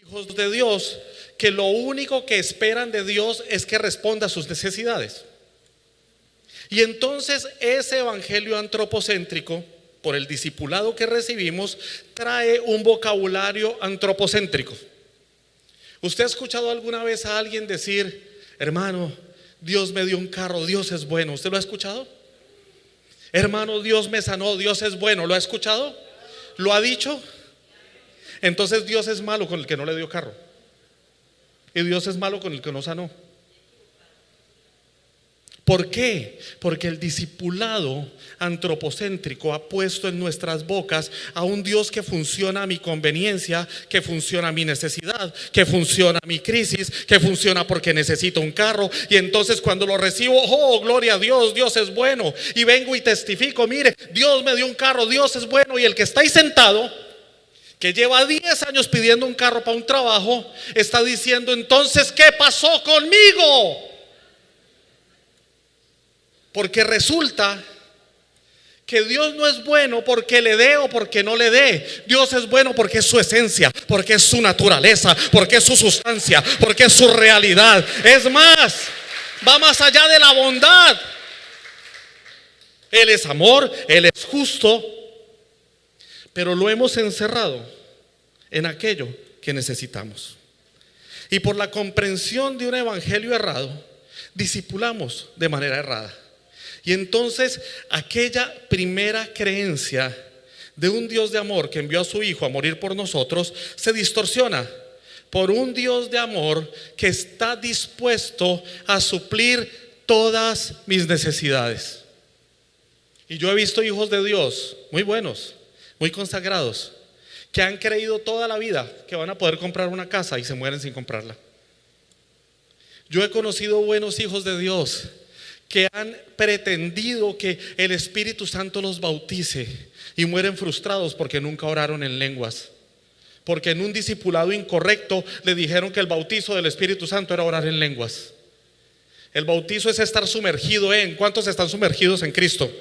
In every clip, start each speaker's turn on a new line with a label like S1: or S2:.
S1: hijos de Dios que lo único que esperan de Dios es que responda a sus necesidades. Y entonces ese evangelio antropocéntrico, por el discipulado que recibimos, trae un vocabulario antropocéntrico. ¿Usted ha escuchado alguna vez a alguien decir: hermano, Dios me dio un carro, Dios es bueno? ¿Usted lo ha escuchado? Hermano, Dios me sanó, Dios es bueno. ¿Lo ha escuchado? ¿Lo ha dicho? Entonces Dios es malo con el que no le dio carro, y Dios es malo con el que no sanó. ¿Por qué? Porque el discipulado antropocéntrico ha puesto en nuestras bocas a un Dios que funciona a mi conveniencia, que funciona a mi necesidad, que funciona a mi crisis, que funciona porque necesito un carro. Y entonces cuando lo recibo, oh, gloria a Dios, Dios es bueno. Y vengo y testifico: mire, Dios me dio un carro, Dios es bueno. Y el que está ahí sentado, que lleva 10 años pidiendo un carro para un trabajo, está diciendo: entonces, ¿qué pasó conmigo? Porque resulta que Dios no es bueno porque le dé o porque no le dé. Dios es bueno porque es su esencia, porque es su naturaleza, porque es su sustancia, porque es su realidad. Es más, va más allá de la bondad. Él es amor, Él es justo, pero lo hemos encerrado en aquello que necesitamos. Y por la comprensión de un evangelio errado, discipulamos de manera errada. Y entonces aquella primera creencia de un Dios de amor que envió a su Hijo a morir por nosotros se distorsiona por un Dios de amor que está dispuesto a suplir todas mis necesidades. Y yo he visto hijos de Dios muy buenos, muy consagrados, que han creído toda la vida que van a poder comprar una casa y se mueren sin comprarla. Yo he conocido buenos hijos de Dios que han pretendido que el Espíritu Santo los bautice y mueren frustrados porque nunca oraron en lenguas, porque en un discipulado incorrecto le dijeron que el bautizo del Espíritu Santo era orar en lenguas. El bautizo es estar sumergido en. ¿Cuántos están sumergidos en Cristo?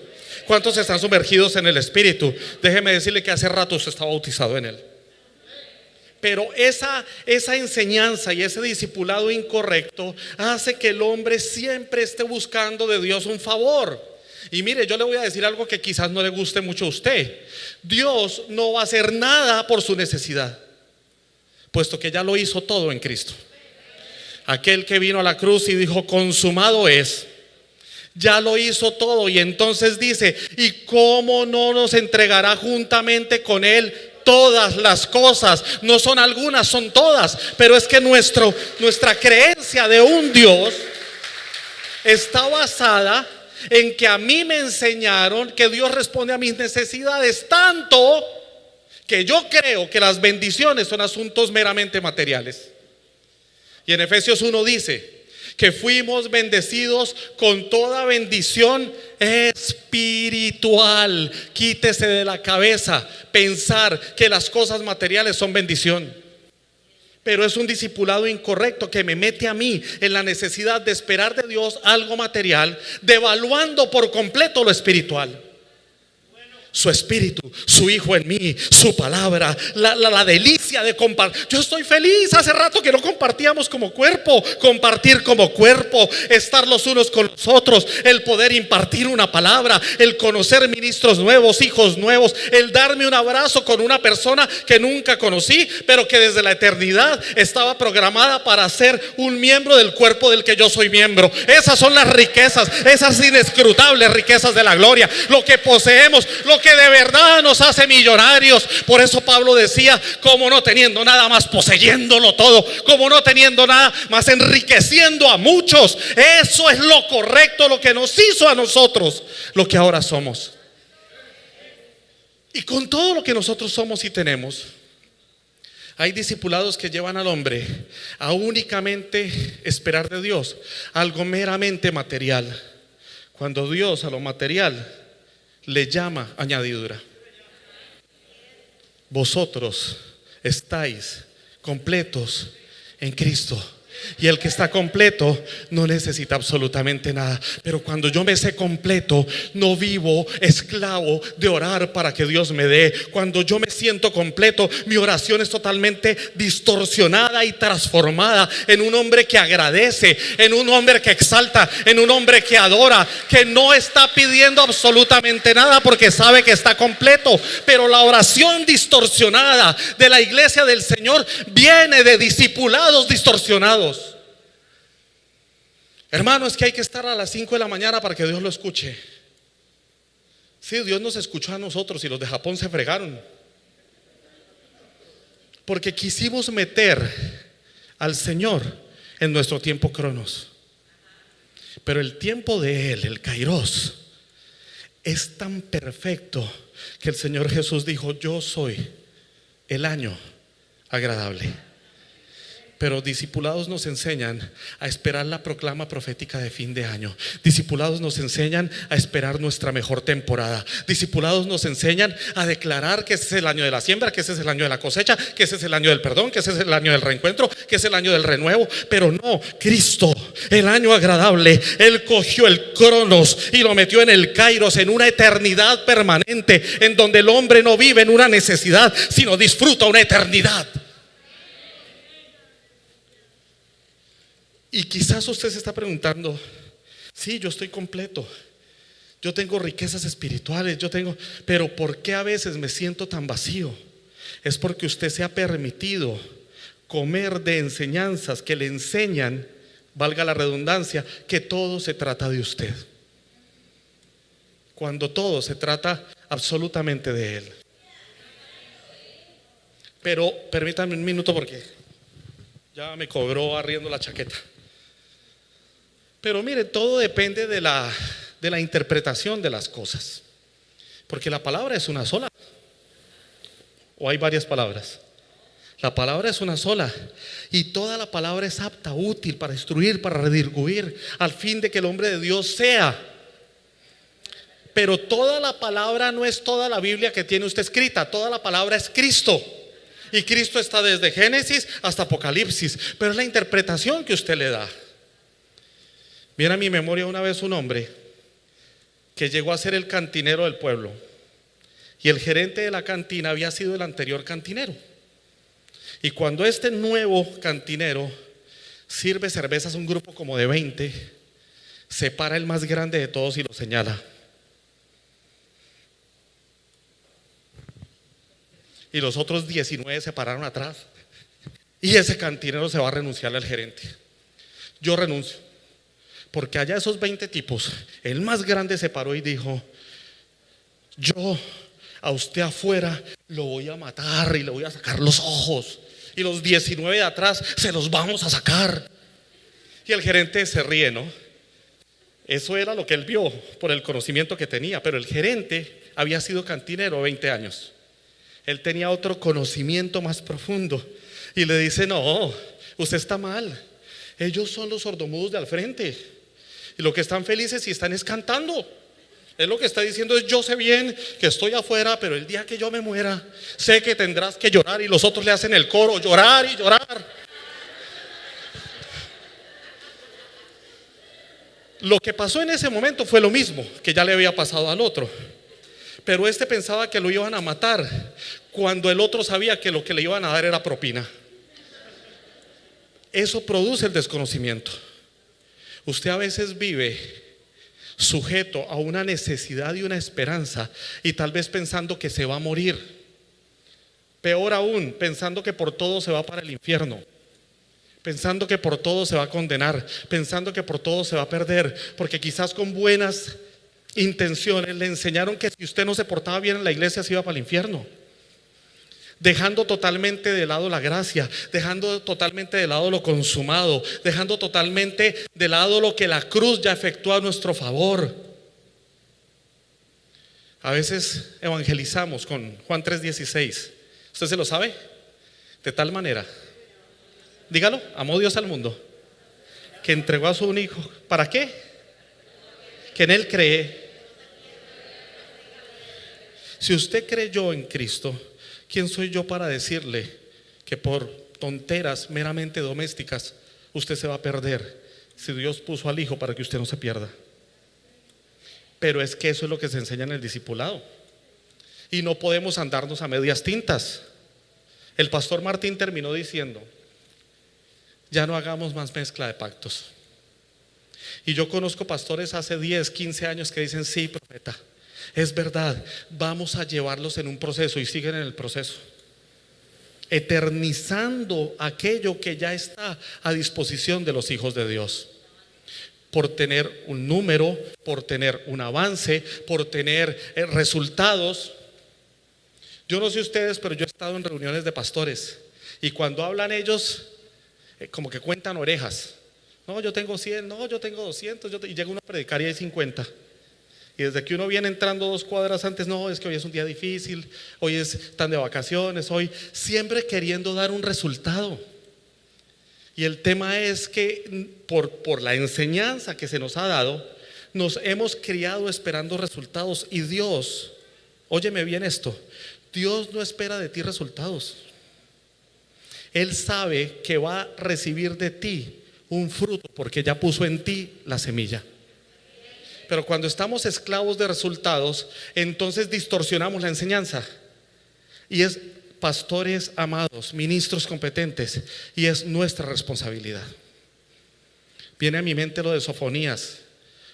S1: ¿Cuántos están sumergidos en el Espíritu? Déjeme decirle que hace rato usted está bautizado en Él. Pero esa enseñanza y ese discipulado incorrecto hace que el hombre siempre esté buscando de Dios un favor. Y mire, yo le voy a decir algo que quizás no le guste mucho a usted. Dios no va a hacer nada por su necesidad, puesto que ya lo hizo todo en Cristo. Aquel que vino a la cruz y dijo: consumado es. Ya lo hizo todo. Y entonces dice: ¿y cómo no nos entregará juntamente con Él todas las cosas? No son algunas, son todas. Pero es que nuestra creencia de un Dios está basada en que a mí me enseñaron que Dios responde a mis necesidades, tanto que yo creo que las bendiciones son asuntos meramente materiales. Y en Efesios 1 dice que fuimos bendecidos con toda bendición espiritual. Quítese de la cabeza pensar que las cosas materiales son bendición. Pero es un discipulado incorrecto que me mete a mí en la necesidad de esperar de Dios algo material, devaluando por completo lo espiritual. Su espíritu, su Hijo en mí, su palabra, la delicia de compartir. Yo estoy feliz, hace rato que no compartíamos como cuerpo. Compartir como cuerpo, estar los unos con los otros, el poder impartir una palabra, el conocer ministros nuevos, hijos nuevos, el darme un abrazo con una persona que nunca conocí, pero que desde la eternidad estaba programada para ser un miembro del cuerpo del que yo soy miembro. Esas son las riquezas, esas inescrutables riquezas de la gloria, lo que poseemos, lo que de verdad nos hace millonarios. Por eso Pablo decía: como no teniendo nada más poseyéndolo todo, como no teniendo nada más enriqueciendo a muchos. Eso es lo correcto, lo que nos hizo a nosotros lo que ahora somos. Y con todo lo que nosotros somos y tenemos, hay discipulados que llevan al hombre a únicamente esperar de Dios algo meramente material, cuando Dios a lo material le llama añadidura. Vosotros estáis completos en Cristo. Y el que está completo no necesita absolutamente nada. Pero cuando yo me sé completo, no vivo esclavo de orar para que Dios me dé. Cuando yo me siento completo, mi oración es totalmente distorsionada y transformada en un hombre que agradece, en un hombre que exalta, en un hombre que adora, que no está pidiendo absolutamente nada porque sabe que está completo. Pero la oración distorsionada de la iglesia del Señor viene de discipulados distorsionados. Hermano, es que hay que estar a las 5 de la mañana para que Dios lo escuche. Sí, Dios nos escuchó a nosotros y los de Japón se fregaron. Porque quisimos meter al Señor en nuestro tiempo cronos. Pero el tiempo de Él, el Kairos, es tan perfecto que el Señor Jesús dijo: yo soy el año agradable. Pero discipulados nos enseñan a esperar la proclama profética de fin de año. Discipulados nos enseñan a esperar nuestra mejor temporada. Discipulados nos enseñan a declarar que ese es el año de la siembra, que ese es el año de la cosecha, que ese es el año del perdón, que ese es el año del reencuentro, que es el año del renuevo. Pero no, Cristo, el año agradable, Él cogió el cronos y lo metió en el kairos, en una eternidad permanente, en donde el hombre no vive en una necesidad, sino disfruta una eternidad. Y quizás usted se está preguntando: sí, yo estoy completo, yo tengo riquezas espirituales, pero ¿por qué a veces me siento tan vacío? Es porque usted se ha permitido comer de enseñanzas que le enseñan, valga la redundancia, que todo se trata de usted, cuando todo se trata absolutamente de Él. Pero permítanme un minuto porque ya me cobró arriendo la chaqueta. Pero mire, todo depende de la interpretación de las cosas. Porque la palabra es una sola. ¿O hay varias palabras? La palabra es una sola. Y toda la palabra es apta, útil para instruir, para redarguir, al fin de que el hombre de Dios sea. Pero toda la palabra no es toda la Biblia que tiene usted escrita. Toda la palabra es Cristo. Y Cristo está desde Génesis hasta Apocalipsis. Pero es la interpretación que usted le da. Viene a mi memoria una vez un hombre que llegó a ser el cantinero del pueblo, y el gerente de la cantina había sido el anterior cantinero. Y cuando este nuevo cantinero sirve cervezas a un grupo como de 20, se para el más grande de todos y lo señala. Y los otros 19 se pararon atrás. Y ese cantinero se va a renunciarle al gerente. Yo renuncio. Porque allá esos 20 tipos, el más grande se paró y dijo: yo a usted afuera lo voy a matar y le voy a sacar los ojos, y los 19 de atrás se los vamos a sacar. Y el gerente se ríe, ¿no? Eso era lo que él vio por el conocimiento que tenía. Pero el gerente había sido cantinero 20 años. Él tenía otro conocimiento más profundo y le dice: no, usted está mal. Ellos son los sordomudos de al frente, y lo que están felices y están es cantando. Él lo que está diciendo es: yo sé bien que estoy afuera, pero el día que yo me muera, sé que tendrás que llorar. Y los otros le hacen el coro: llorar y llorar. Lo que pasó en ese momento fue lo mismo que ya le había pasado al otro. Pero este pensaba que lo iban a matar, cuando el otro sabía que lo que le iban a dar era propina. Eso produce el desconocimiento. Usted a veces vive sujeto a una necesidad y una esperanza, y tal vez pensando que se va a morir. Peor aún, pensando que por todo se va para el infierno, pensando que por todo se va a condenar, pensando que por todo se va a perder, porque quizás con buenas intenciones le enseñaron que si usted no se portaba bien en la iglesia se iba para el infierno, dejando totalmente de lado la gracia, dejando totalmente de lado lo consumado, dejando totalmente de lado lo que la cruz ya efectúa a nuestro favor. A veces evangelizamos con Juan 3:16. ¿Usted se lo sabe? De tal manera, dígalo: amó Dios al mundo, que entregó a su único. ¿Para qué? Que en Él cree. Si usted creyó en Cristo, ¿quién soy yo para decirle que por tonteras meramente domésticas usted se va a perder si Dios puso al Hijo para que usted no se pierda. Pero es que eso es lo que se enseña en el discipulado. Y no podemos andarnos a medias tintas. El pastor Martín terminó diciendo: ya no hagamos más mezcla de pactos. Y yo conozco pastores hace 10, 15 años que dicen: sí, profeta, es verdad, vamos a llevarlos en un proceso, y siguen en el proceso, eternizando aquello que ya está a disposición de los hijos de Dios, por tener un número, por tener un avance, por tener resultados. Yo no sé ustedes, pero yo he estado en reuniones de pastores, y cuando hablan ellos, como que cuentan orejas. No, yo tengo 100, no, yo tengo 200, y llega uno a predicar y hay 50. Y desde que uno viene entrando 2 cuadras antes: no, es que hoy es un día difícil, hoy están de vacaciones, hoy, siempre queriendo dar un resultado. Y el tema es que por la enseñanza que se nos ha dado, nos hemos criado esperando resultados. Y Dios, óyeme bien esto, Dios no espera de ti resultados. Él sabe que va a recibir de ti un fruto, porque ya puso en ti la semilla. Pero cuando estamos esclavos de resultados, entonces distorsionamos la enseñanza. Y es, pastores amados, ministros competentes, y es nuestra responsabilidad. Viene a mi mente lo de Sofonías,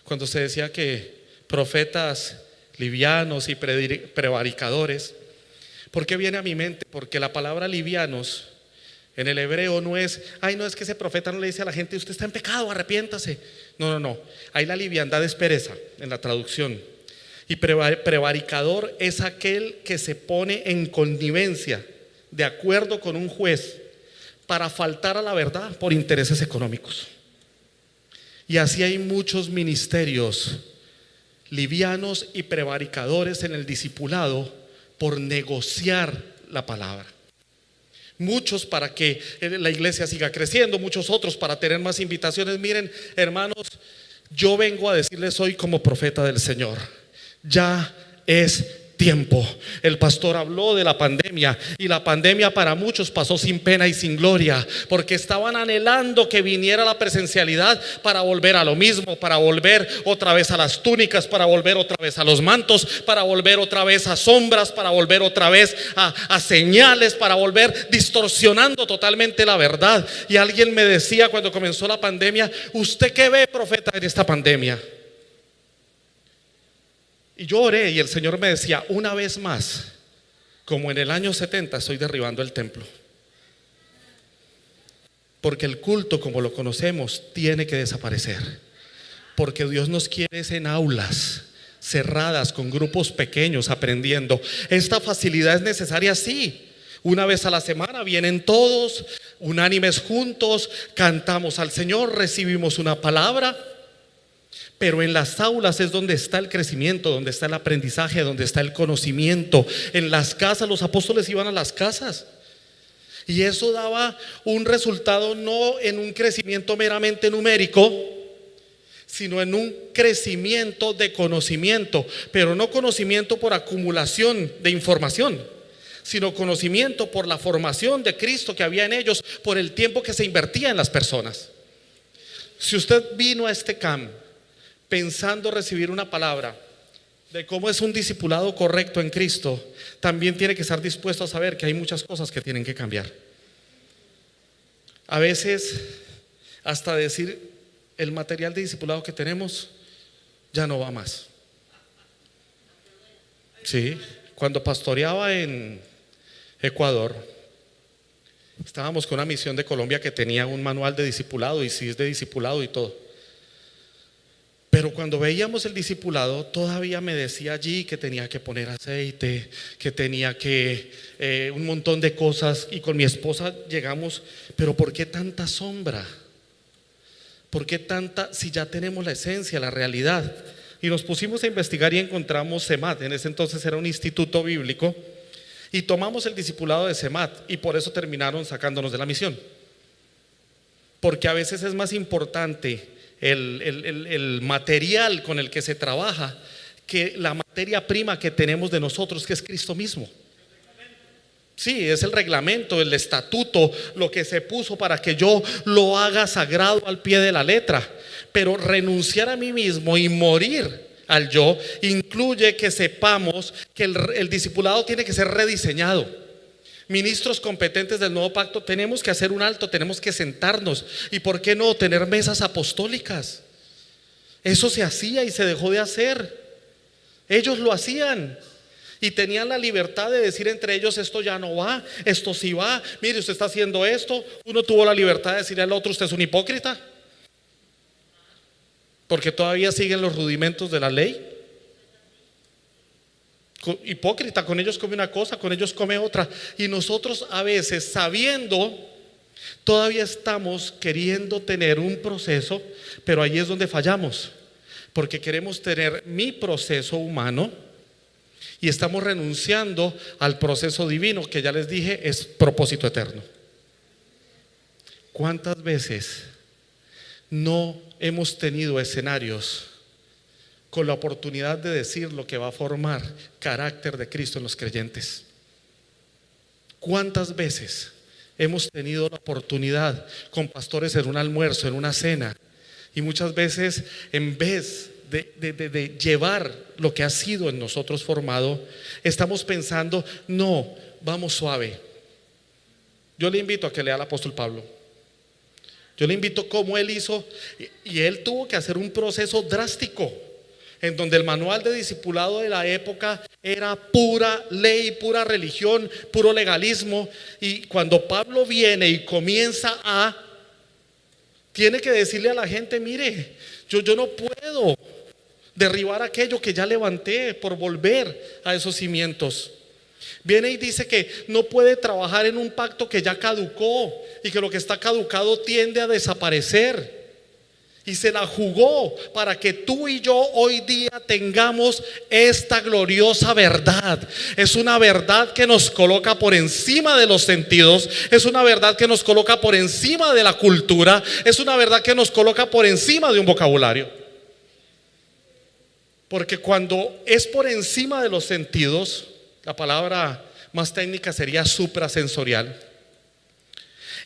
S1: cuando se decía que profetas livianos y prevaricadores. ¿Por qué viene a mi mente? Porque la palabra livianos en el hebreo no es: ay, no, es que ese profeta no le dice a la gente: usted está en pecado, arrepiéntase. No. Ahí la liviandad es pereza en la traducción. Y prevaricador es aquel que se pone en connivencia, de acuerdo con un juez, para faltar a la verdad por intereses económicos. Y así hay muchos ministerios livianos y prevaricadores en el discipulado por negociar la palabra. Muchos para que la iglesia siga creciendo, muchos otros para tener más invitaciones. Miren, hermanos, yo vengo a decirles hoy como profeta del Señor: ya es tiempo. El pastor habló de la pandemia, y la pandemia para muchos pasó sin pena y sin gloria, porque estaban anhelando que viniera la presencialidad para volver a lo mismo, para volver otra vez a las túnicas, para volver otra vez a los mantos, para volver otra vez a sombras, para volver otra vez a señales, para volver distorsionando totalmente la verdad. Y alguien me decía cuando comenzó la pandemia: ¿usted qué ve, profeta, en esta pandemia? Y yo oré, y el Señor me decía: una vez más, como en el año 70, estoy derribando el templo. Porque el culto como lo conocemos tiene que desaparecer. Porque Dios nos quiere en aulas cerradas, con grupos pequeños, aprendiendo. Esta facilidad es necesaria, sí. Una vez a la semana vienen todos, unánimes juntos, cantamos al Señor, recibimos una palabra. Pero en las aulas es donde está el crecimiento, donde está el aprendizaje, donde está el conocimiento. En las casas, los apóstoles iban a las casas, y eso daba un resultado, no en un crecimiento meramente numérico, sino en un crecimiento de conocimiento. Pero no conocimiento por acumulación de información, sino conocimiento por la formación de Cristo que había en ellos, por el tiempo que se invertía en las personas. Si usted vino a este camp pensando recibir una palabra de cómo es un discipulado correcto en Cristo, también tiene que estar dispuesto a saber que hay muchas cosas que tienen que cambiar. A veces hasta decir: el material de discipulado que tenemos ya no va más. Sí, cuando pastoreaba en Ecuador, estábamos con una misión de Colombia que tenía un manual de discipulado, y sí es de discipulado y todo. Pero cuando veíamos el discipulado, todavía me decía allí que tenía que poner aceite, que tenía que un montón de cosas. Y con mi esposa llegamos: pero ¿por qué tanta sombra? ¿Por qué tanta, si ya tenemos la esencia, la realidad? Y nos pusimos a investigar y encontramos CEMAT. En ese entonces era un instituto bíblico, y tomamos el discipulado de CEMAT, y por eso terminaron sacándonos de la misión. Porque a veces es más importante el material con el que se trabaja que la materia prima que tenemos de nosotros, que es Cristo mismo. Sí, es el reglamento, el estatuto, lo que se puso para que yo lo haga sagrado al pie de la letra. Pero renunciar a mí mismo y morir al yo incluye que sepamos que el discipulado tiene que ser rediseñado. Ministros competentes del nuevo pacto, tenemos que hacer un alto, tenemos que sentarnos. ¿Y por qué no tener mesas apostólicas? Eso se hacía y se dejó de hacer. Ellos lo hacían y tenían la libertad de decir entre ellos: esto ya no va, esto sí va. Mire, usted está haciendo esto. Uno tuvo la libertad de decirle al otro: usted es un hipócrita, porque todavía siguen los rudimentos de la ley. Hipócrita, con ellos come una cosa, con ellos come otra. Y nosotros a veces, sabiendo, todavía estamos queriendo tener un proceso, pero ahí es donde fallamos, porque queremos tener mi proceso humano y estamos renunciando al proceso divino, que ya les dije es propósito eterno. ¿Cuántas veces no hemos tenido escenarios con la oportunidad de decir lo que va a formar carácter de Cristo en los creyentes? ¿Cuántas veces hemos tenido la oportunidad con pastores en un almuerzo, en una cena, y muchas veces en vez de llevar lo que ha sido en nosotros formado, estamos pensando: no, vamos suave? Yo le invito a que lea al apóstol Pablo. Yo le invito cómo él hizo, y él tuvo que hacer un proceso drástico, en donde el manual de discipulado de la época era pura ley, pura religión, puro legalismo. Y cuando Pablo viene y tiene que decirle a la gente: mire, yo no puedo derribar aquello que ya levanté por volver a esos cimientos. Viene y dice que no puede trabajar en un pacto que ya caducó y que lo que está caducado tiende a desaparecer. Y se la jugó para que tú y yo hoy día tengamos esta gloriosa verdad. Es una verdad que nos coloca por encima de los sentidos. Es una verdad que nos coloca por encima de la cultura. Es una verdad que nos coloca por encima de un vocabulario. Porque cuando es por encima de los sentidos, la palabra más técnica sería suprasensorial.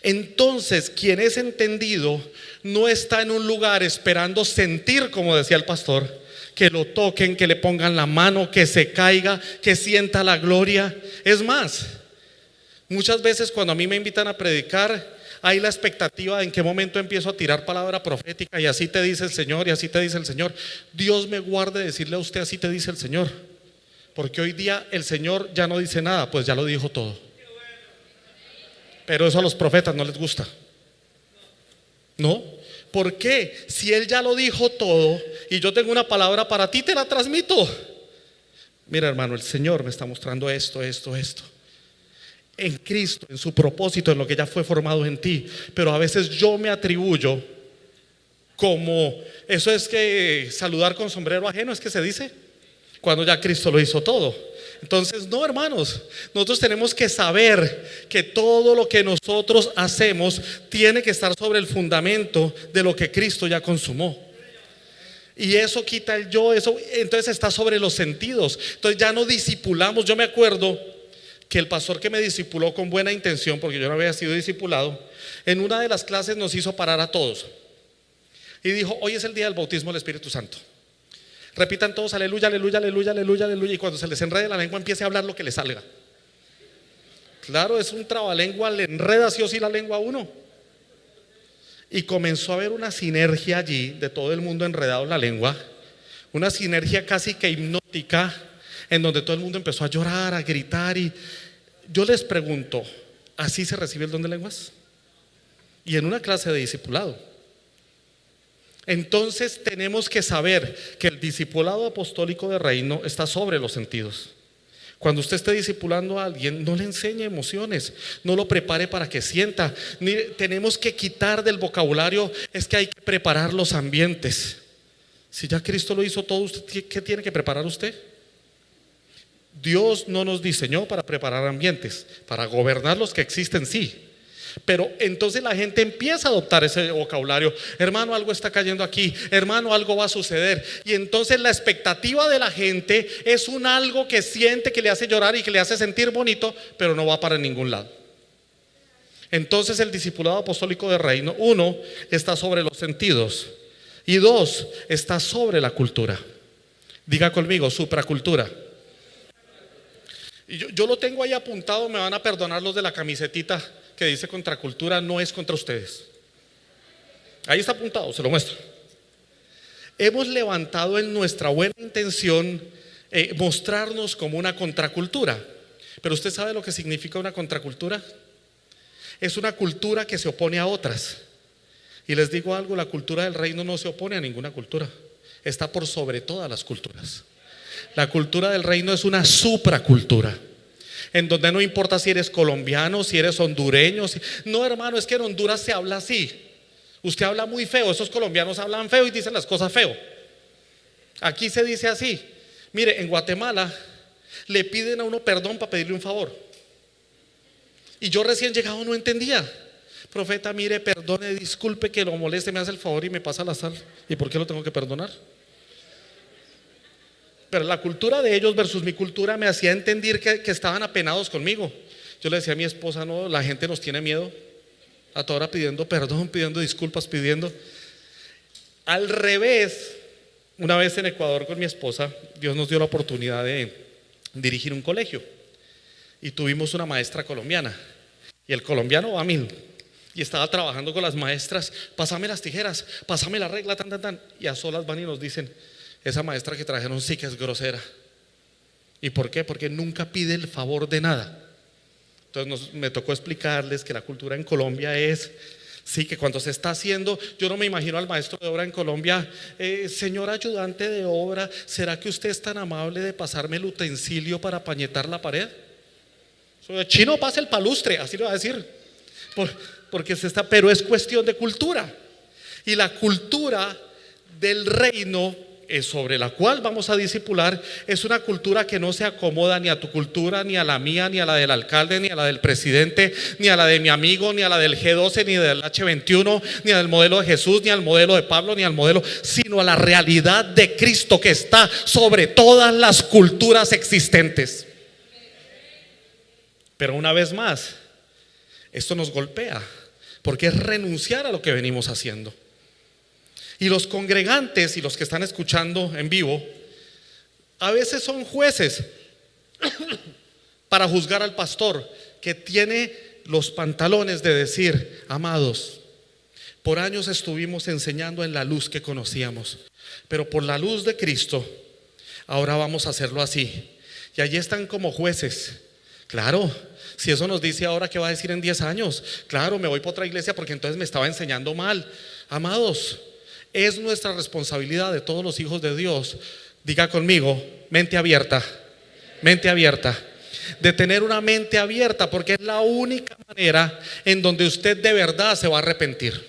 S1: Entonces, quien es entendido no está en un lugar esperando sentir, como decía el pastor, que lo toquen, que le pongan la mano, que se caiga, que sienta la gloria. Es más, muchas veces cuando a mí me invitan a predicar, hay la expectativa de en qué momento empiezo a tirar palabra profética, y así te dice el Señor, y así te dice el Señor. Dios me guarde de decirle a usted: así te dice el Señor, porque hoy día el Señor ya no dice nada, pues ya lo dijo todo. Pero eso a los profetas no les gusta. ¿No? ¿Por qué? Si Él ya lo dijo todo y yo tengo una palabra para ti, te la transmito. Mira, hermano, el Señor me está mostrando esto. En Cristo, en su propósito, en lo que ya fue formado en ti. Pero a veces yo me atribuyo como, eso es que saludar con sombrero ajeno, es que se dice, cuando ya Cristo lo hizo todo. Entonces, no, hermanos, nosotros tenemos que saber que todo lo que nosotros hacemos tiene que estar sobre el fundamento de lo que Cristo ya consumó. Y eso quita el yo, eso entonces está sobre los sentidos. Entonces ya no discipulamos. Yo me acuerdo que el pastor que me discipuló con buena intención, porque yo no había sido discipulado, en una de las clases nos hizo parar a todos y dijo: hoy es el día del bautismo del Espíritu Santo. Repitan todos: aleluya, aleluya, aleluya, aleluya, aleluya. Y cuando se les enrede la lengua, empiece a hablar lo que les salga. Claro, es un trabalengua, le enreda sí o sí la lengua a uno. Y comenzó a haber una sinergia allí de todo el mundo enredado en la lengua, una sinergia casi que hipnótica, en donde todo el mundo empezó a llorar, a gritar. Y yo les pregunto: ¿así se recibe el don de lenguas? Y en una clase de discipulado. Entonces tenemos que saber que el discipulado apostólico de reino está sobre los sentidos. Cuando usted esté discipulando a alguien, no le enseñe emociones, no lo prepare para que sienta. Tenemos que quitar del vocabulario: es que hay que preparar los ambientes. Si ya Cristo lo hizo todo, ¿usted qué tiene que preparar usted? Dios no nos diseñó para preparar ambientes, para gobernar los que existen, sí, Pero entonces la gente empieza a adoptar ese vocabulario. Hermano, algo está cayendo aquí. Hermano, algo va a suceder. Y entonces la expectativa de la gente es un algo que siente, que le hace llorar y que le hace sentir bonito, pero no va para ningún lado. Entonces el discipulado apostólico de reino, 1, está sobre los sentidos, y 2, está sobre la cultura. Diga conmigo, supracultura. Y yo lo tengo ahí apuntado, me van a perdonar los de la camisetita que dice contracultura, no es contra ustedes. Ahí está apuntado, se lo muestro. Hemos levantado en nuestra buena intención mostrarnos como una contracultura. Pero ¿usted sabe lo que significa una contracultura? Es una cultura que se opone a otras. Y les digo algo, la cultura del reino no se opone a ninguna cultura. Está por sobre todas las culturas. La cultura del reino es una supracultura, en donde no importa si eres colombiano, si eres hondureño. No, hermano, es que en Honduras se habla así. Usted habla muy feo, esos colombianos hablan feo y dicen las cosas feo. Aquí se dice así. Mire, en Guatemala le piden a uno perdón para pedirle un favor. Y yo recién llegado no entendía. Profeta, mire, perdone, disculpe que lo moleste, me hace el favor y me pasa la sal. ¿Y por qué lo tengo que perdonar? Pero la cultura de ellos versus mi cultura me hacía entender que estaban apenados conmigo. Yo le decía a mi esposa, no, la gente nos tiene miedo. A toda hora pidiendo perdón, pidiendo disculpas, pidiendo. Al revés, una vez en Ecuador con mi esposa, Dios nos dio la oportunidad de dirigir un colegio. Y tuvimos una maestra colombiana. Y el colombiano va a 1000. Y estaba trabajando con las maestras. Pásame las tijeras, pásame la regla, tan, tan, tan. Y a solas van y nos dicen, esa maestra que trajeron sí que es grosera. ¿Y por qué? Porque nunca pide el favor de nada. Entonces me tocó explicarles que la cultura en Colombia es, sí, que cuando se está haciendo, yo no me imagino al maestro de obra en Colombia, señor ayudante de obra, ¿será que usted es tan amable de pasarme el utensilio para pañetar la pared? Chino, pasa el palustre, así le va a decir. Porque se está, pero es cuestión de cultura. Y la cultura del reino sobre la cual vamos a discipular es una cultura que no se acomoda ni a tu cultura, ni a la mía, ni a la del alcalde, ni a la del presidente, ni a la de mi amigo, ni a la del G12, ni del H21, ni al modelo de Jesús, ni al modelo de Pablo, ni al modelo, sino a la realidad de Cristo que está sobre todas las culturas existentes. Pero una vez más, esto nos golpea, porque es renunciar a lo que venimos haciendo. Y los congregantes y los que están escuchando en vivo, a veces son jueces para juzgar al pastor que tiene los pantalones de decir, amados, por años estuvimos enseñando en la luz que conocíamos, pero por la luz de Cristo, ahora vamos a hacerlo así. Y allí están como jueces. Claro, si eso nos dice ahora, ¿qué va a decir en 10 años? Claro, me voy para otra iglesia porque entonces me estaba enseñando mal. Amados, es nuestra responsabilidad de todos los hijos de Dios. Diga conmigo, mente abierta. Mente abierta. De tener una mente abierta, porque es la única manera en donde usted de verdad se va a arrepentir.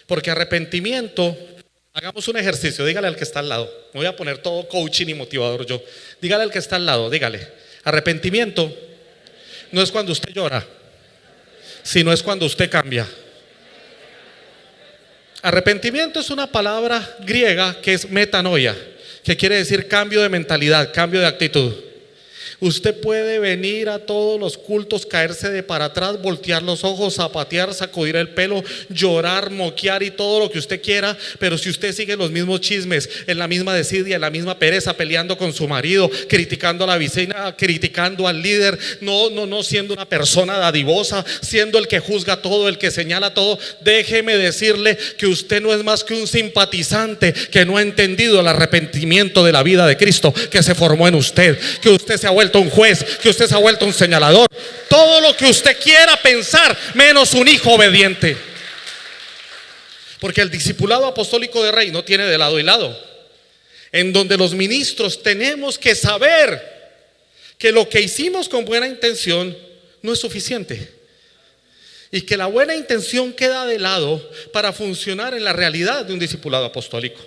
S1: Porque arrepentimiento, hagamos un ejercicio, dígale al que está al lado. Me voy a poner todo coaching y motivador yo. Dígale al que está al lado, dígale. Arrepentimiento no es cuando usted llora, sino es cuando usted cambia. Arrepentimiento es una palabra griega que es metanoia, que quiere decir cambio de mentalidad, cambio de actitud. Usted puede venir a todos los cultos, caerse de para atrás, voltear los ojos, zapatear, sacudir el pelo, llorar, moquear y todo lo que usted quiera, pero si usted sigue los mismos chismes, en la misma desidia, en la misma pereza, peleando con su marido, criticando a la vecina, criticando al líder, no siendo una persona dadivosa, siendo el que juzga todo, el que señala todo, déjeme decirle que usted no es más que un simpatizante que no ha entendido el arrepentimiento de la vida de Cristo que se formó en usted, que usted se ha vuelto un juez, que usted se ha vuelto un señalador, todo lo que usted quiera pensar, menos un hijo obediente. Porque el discipulado apostólico de reino tiene de lado y lado, en donde los ministros tenemos que saber que lo que hicimos con buena intención no es suficiente, y que la buena intención queda de lado para funcionar en la realidad de un discipulado apostólico.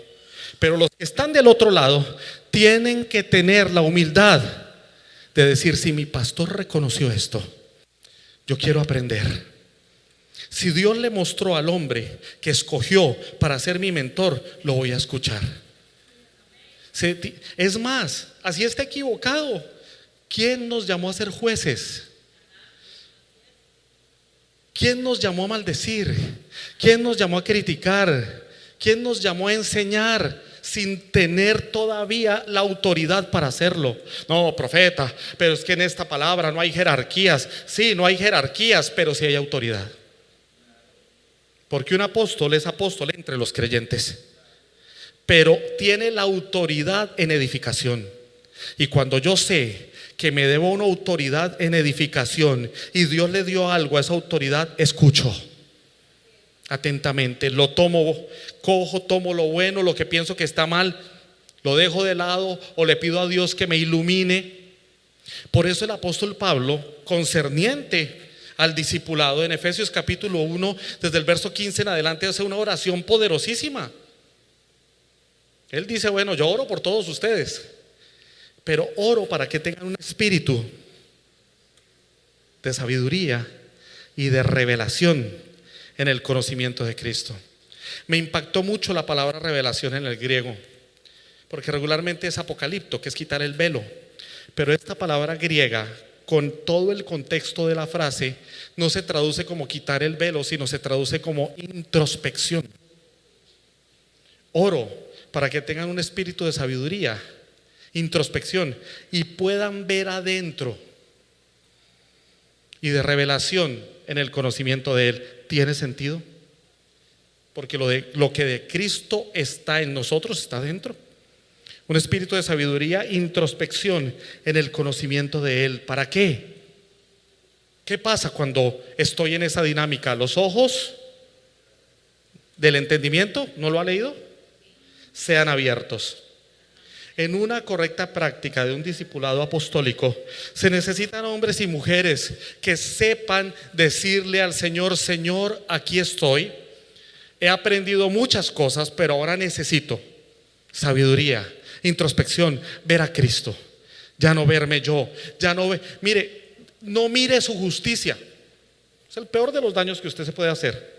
S1: Pero los que están del otro lado tienen que tener la humildad de decir, si mi pastor reconoció esto, yo quiero aprender. Si Dios le mostró al hombre que escogió para ser mi mentor, lo voy a escuchar. Es más, así está equivocado. ¿Quién nos llamó a ser jueces? ¿Quién nos llamó a maldecir? ¿Quién nos llamó a criticar? ¿Quién nos llamó a enseñar sin tener todavía la autoridad para hacerlo? No, profeta, pero es que en esta palabra no hay jerarquías. Sí, no hay jerarquías, pero sí hay autoridad. Porque un apóstol es apóstol entre los creyentes, pero tiene la autoridad en edificación. Y cuando yo sé que me debo una autoridad en edificación y Dios le dio algo a esa autoridad, escucho atentamente, lo tomo, cojo, tomo lo bueno, lo que pienso que está mal, lo dejo de lado o le pido a Dios que me ilumine. Por eso el apóstol Pablo, concerniente al discipulado, en Efesios capítulo 1, desde el verso 15 en adelante, hace una oración poderosísima. Él dice: bueno, yo oro por todos ustedes, pero oro para que tengan un espíritu de sabiduría y de revelación en el conocimiento de Cristo. Me impactó mucho la palabra revelación en el griego, porque regularmente es apocalipto, que es quitar el velo. Pero esta palabra griega, con todo el contexto de la frase, no se traduce como quitar el velo, sino se traduce como introspección. Oro para que tengan un espíritu de sabiduría, introspección, y puedan ver adentro, y de revelación en el conocimiento de Él. ¿Tiene sentido? Porque lo que de Cristo está en nosotros está dentro. Un espíritu de sabiduría, introspección en el conocimiento de Él. ¿Para qué? ¿Qué pasa cuando estoy en esa dinámica? Los ojos del entendimiento, ¿no lo ha leído? Sean abiertos. En una correcta práctica de un discipulado apostólico se necesitan hombres y mujeres que sepan decirle al Señor: Señor, aquí estoy, he aprendido muchas cosas, pero ahora necesito sabiduría, introspección, ver a Cristo, ya no verme yo, ya no mire, no mire su justicia. Es el peor de los daños que usted se puede hacer.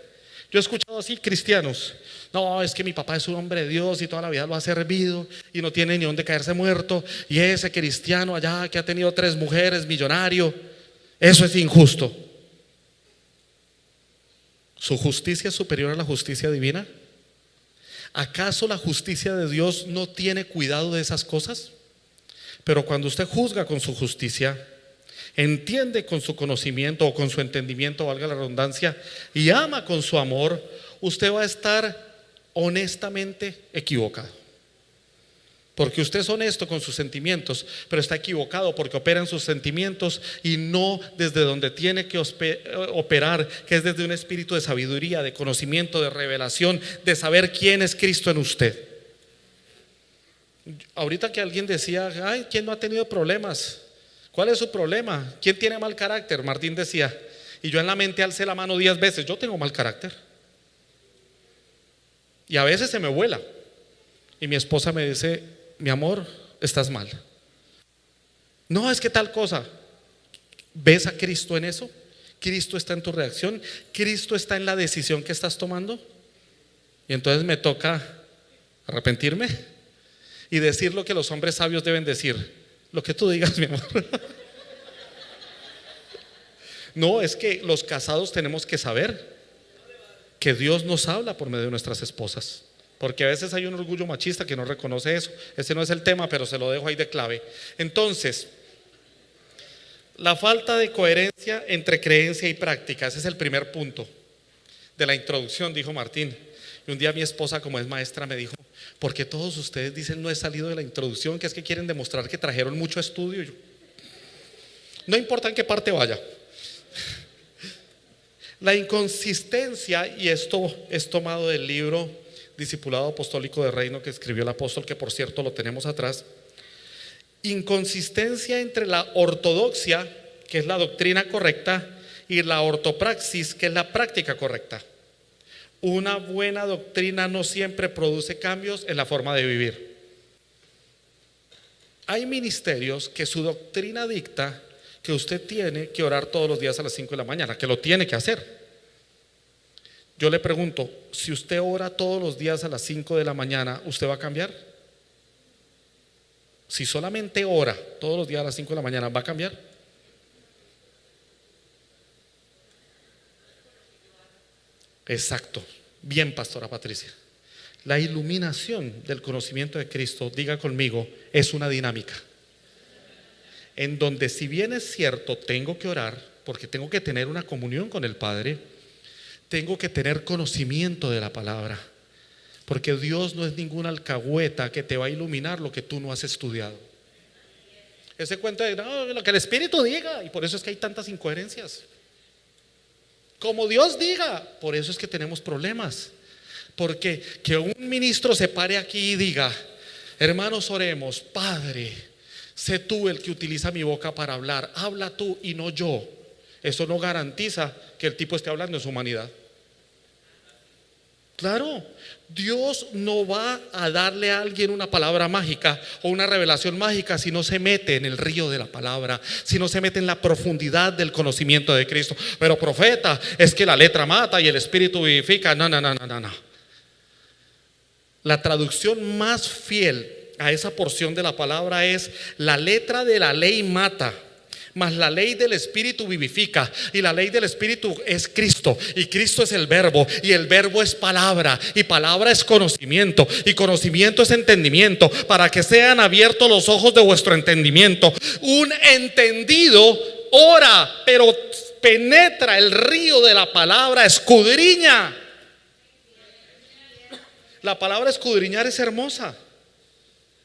S1: Yo he escuchado así cristianos: no, es que mi papá es un hombre de Dios y toda la vida lo ha servido y no tiene ni dónde caerse muerto, y ese cristiano allá que ha tenido 3 mujeres, millonario, eso es injusto. ¿Su justicia es superior a la justicia divina? ¿Acaso la justicia de Dios no tiene cuidado de esas cosas? Pero cuando usted juzga con su justicia, entiende con su conocimiento o con su entendimiento, valga la redundancia, y ama con su amor, usted va a estar honestamente equivocado. Porque usted es honesto con sus sentimientos, pero está equivocado porque opera en sus sentimientos y no desde donde tiene que operar, que es desde un espíritu de sabiduría, de conocimiento, de revelación, de saber quién es Cristo en usted. Ahorita que alguien decía: ay, ¿quién no ha tenido problemas? ¿Cuál es su problema? ¿Quién tiene mal carácter? Martín decía, y yo en la mente alcé la mano 10 veces: yo tengo mal carácter. Y a veces se me vuela. Y mi esposa me dice: mi amor, estás mal. No, es que tal cosa. ¿Ves a Cristo en eso? ¿Cristo está en tu reacción? ¿Cristo está en la decisión que estás tomando? Y entonces me toca arrepentirme y decir lo que los hombres sabios deben decir: lo que tú digas, mi amor. No, es que los casados tenemos que saber que Dios nos habla por medio de nuestras esposas, porque a veces hay un orgullo machista que no reconoce eso. Ese no es el tema, pero se lo dejo ahí de clave. Entonces, la falta de coherencia entre creencia y práctica, ese es el primer punto de la introducción, dijo Martín. Y un día mi esposa, como es maestra, me dijo: ¿por qué todos ustedes dicen no he salido de la introducción? Que es que quieren demostrar que trajeron mucho estudio. Y yo, no importa en qué parte vaya. La inconsistencia, y esto es tomado del libro Discipulado Apostólico de Reino que escribió el apóstol, que por cierto lo tenemos atrás. Inconsistencia entre la ortodoxia, que es la doctrina correcta, y la ortopraxis, que es la práctica correcta. Una buena doctrina no siempre produce cambios en la forma de vivir. Hay ministerios que su doctrina dicta que usted tiene que orar todos los días a las 5 de la mañana, que lo tiene que hacer. Yo le pregunto, si usted ora todos los días a las 5 de la mañana, ¿usted va a cambiar? Si solamente ora todos los días a las 5 de la mañana, ¿va a cambiar? Exacto. Bien, pastora Patricia. La iluminación del conocimiento de Cristo, diga conmigo, es una dinámica en donde, si bien es cierto, tengo que orar porque tengo que tener una comunión con el Padre, tengo que tener conocimiento de la palabra, porque Dios no es ninguna alcahueta que te va a iluminar lo que tú no has estudiado. Ese cuento de no, lo que el Espíritu diga, y por eso es que hay tantas incoherencias. Como Dios diga, por eso es que tenemos problemas. Porque que un ministro se pare aquí y diga: hermanos, oremos, Padre, sé tú el que utiliza mi boca para hablar, habla tú y no yo. Eso no garantiza que el tipo esté hablando en su humanidad. Claro, Dios no va a darle a alguien una palabra mágica o una revelación mágica si no se mete en el río de la palabra, si no se mete en la profundidad del conocimiento de Cristo. Pero profeta, es que la letra mata y el espíritu vivifica. No, no, no, no, no, no. La traducción más fiel a esa porción de la palabra es: la letra de la ley mata, mas la ley del Espíritu vivifica. Y la ley del Espíritu es Cristo, y Cristo es el verbo, y el verbo es palabra, y palabra es conocimiento, y conocimiento es entendimiento, para que sean abiertos los ojos de vuestro entendimiento. Un entendido ora, pero penetra el río de la palabra, escudriña. La palabra escudriñar es hermosa.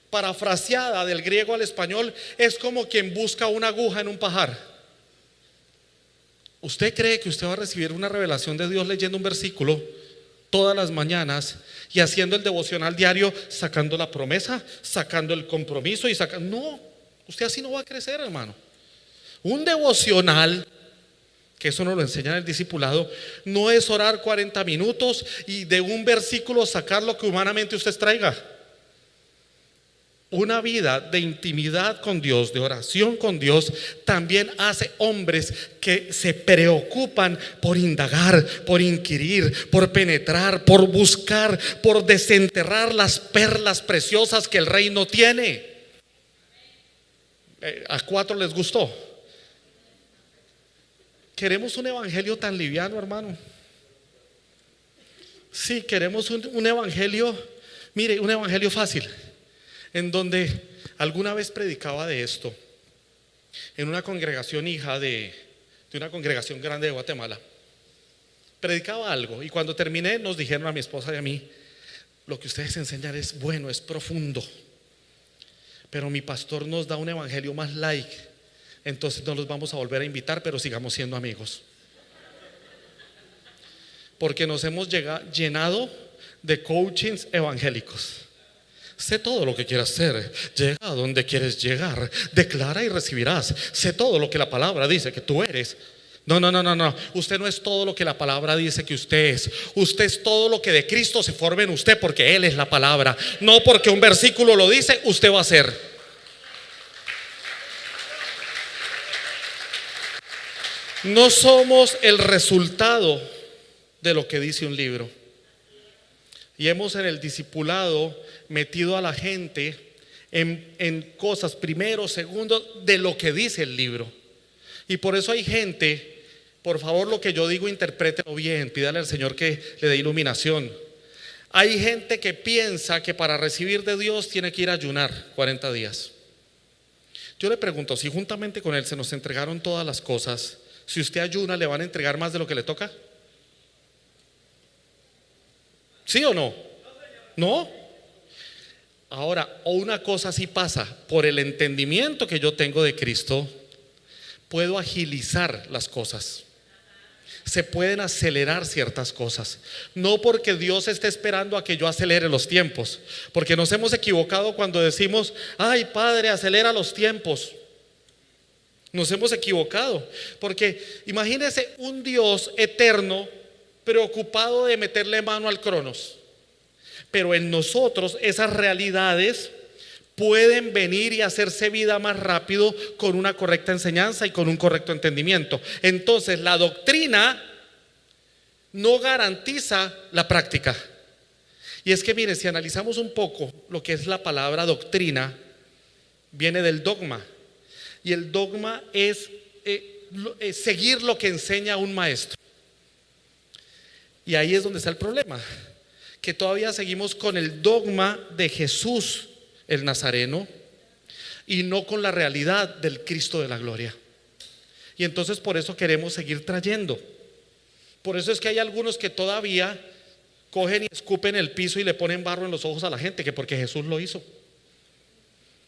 S1: Parafraseada del griego al español, es como quien busca una aguja en un pajar. ¿Usted cree que usted va a recibir una revelación de Dios leyendo un versículo todas las mañanas y haciendo el devocional diario, sacando la promesa, sacando el compromiso y sacando? No, usted así no va a crecer, hermano. Un devocional, que eso nos lo enseña en el discipulado, no es orar 40 minutos y de un versículo sacar lo que humanamente usted traiga. Una vida de intimidad con Dios, de oración con Dios, también hace hombres que se preocupan por indagar, por inquirir, por penetrar, por buscar, por desenterrar las perlas preciosas que el reino tiene. ¿A 4 les gustó? ¿Queremos un evangelio tan liviano, hermano? Sí, queremos un evangelio, mire, un evangelio fácil, en donde alguna vez predicaba de esto en una congregación hija de una congregación grande de Guatemala. Predicaba algo y cuando terminé nos dijeron a mi esposa y a mí: lo que ustedes enseñan es bueno, es profundo, pero mi pastor nos da un evangelio más light, entonces no los vamos a volver a invitar, pero sigamos siendo amigos, porque nos hemos llenado de coachings evangélicos. Sé todo lo que quieras hacer, llega a donde quieres llegar, declara y recibirás. Sé todo lo que la palabra dice que tú eres. No, no, no, no, no. Usted no es todo lo que la palabra dice que usted es. Usted es todo lo que de Cristo se forme en usted, porque Él es la palabra. No porque un versículo lo dice, usted va a ser. No somos el resultado de lo que dice un libro. Y hemos en el discipulado metido a la gente en cosas, primero, segundo, de lo que dice el libro. Y por eso hay gente, por favor, lo que yo digo, interprételo bien, pídale al Señor que le dé iluminación. Hay gente que piensa que para recibir de Dios tiene que ir a ayunar 40 días. Yo le pregunto, si juntamente con Él se nos entregaron todas las cosas, si usted ayuna, ¿le van a entregar más de lo que le toca? ¿Sí o no? ¿No? Ahora, o una cosa sí pasa: por el entendimiento que yo tengo de Cristo, puedo agilizar las cosas. Se pueden acelerar ciertas cosas. No porque Dios esté esperando a que yo acelere los tiempos, porque nos hemos equivocado cuando decimos: ay, Padre, acelera los tiempos. Nos hemos equivocado, porque imagínese un Dios eterno preocupado de meterle mano al cronos. Pero en nosotros esas realidades pueden venir y hacerse vida más rápido con una correcta enseñanza y con un correcto entendimiento. Entonces la doctrina no garantiza la práctica. Y es que mire, si analizamos un poco lo que es la palabra doctrina, viene del dogma. Y el dogma es seguir lo que enseña un maestro. Y ahí es donde está el problema, que todavía seguimos con el dogma de Jesús el Nazareno y no con la realidad del Cristo de la gloria. Y entonces por eso queremos seguir trayendo. Por eso es que hay algunos que todavía cogen y escupen el piso y le ponen barro en los ojos a la gente, que porque Jesús lo hizo.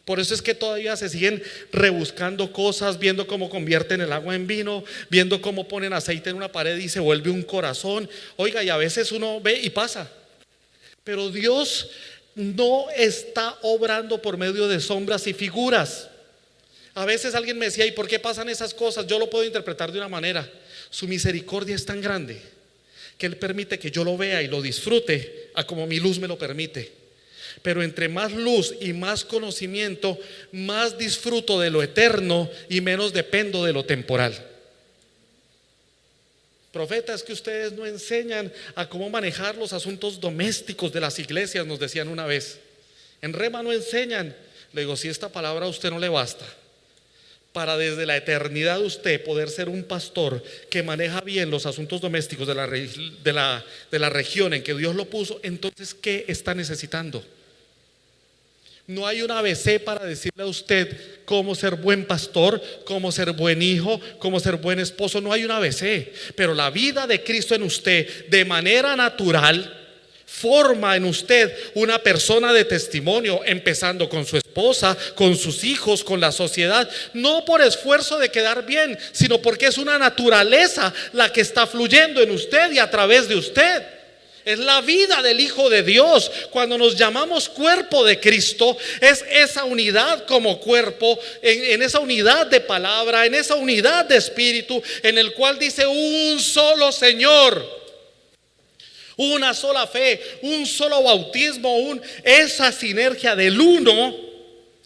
S1: Por eso es que todavía se siguen rebuscando cosas, viendo cómo convierten el agua en vino, viendo cómo ponen aceite en una pared y se vuelve un corazón. Oiga, y a veces uno ve y pasa. Pero Dios no está obrando por medio de sombras y figuras. A veces alguien me decía, ¿y por qué pasan esas cosas? Yo lo puedo interpretar de una manera. Su misericordia es tan grande que Él permite que yo lo vea y lo disfrute a como mi luz me lo permite. Pero entre más luz y más conocimiento, más disfruto de lo eterno y menos dependo de lo temporal. Profetas, que ustedes no enseñan a cómo manejar los asuntos domésticos de las iglesias, nos decían una vez. En Rema no enseñan. Le digo, si esta palabra a usted no le basta para desde la eternidad usted poder ser un pastor que maneja bien los asuntos domésticos de la región en que Dios lo puso, entonces ¿qué está necesitando? No hay un ABC para decirle a usted cómo ser buen pastor, cómo ser buen hijo, cómo ser buen esposo. No hay un ABC. Pero la vida de Cristo en usted, de manera natural, forma en usted una persona de testimonio, empezando con su esposa, con sus hijos, con la sociedad. No por esfuerzo de quedar bien, sino porque es una naturaleza la que está fluyendo en usted y a través de usted. Es la vida del Hijo de Dios. Cuando nos llamamos cuerpo de Cristo, es esa unidad como cuerpo, en esa unidad de palabra, en esa unidad de espíritu, en el cual dice un solo Señor, una sola fe, un solo bautismo, esa sinergia del uno,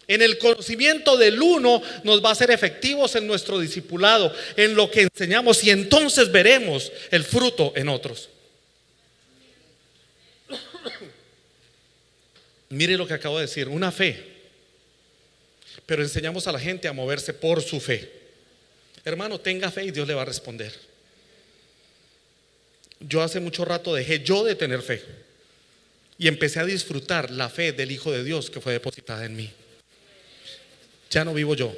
S1: en el conocimiento del uno, nos va a hacer efectivos en nuestro discipulado, en lo que enseñamos, y entonces veremos el fruto en otros. Mire lo que acabo de decir, una fe, pero enseñamos a la gente a moverse por su fe. Hermano, tenga fe y Dios le va a responder. Yo hace mucho rato dejé yo de tener fe y empecé a disfrutar la fe del Hijo de Dios que fue depositada en mí. Ya no vivo yo,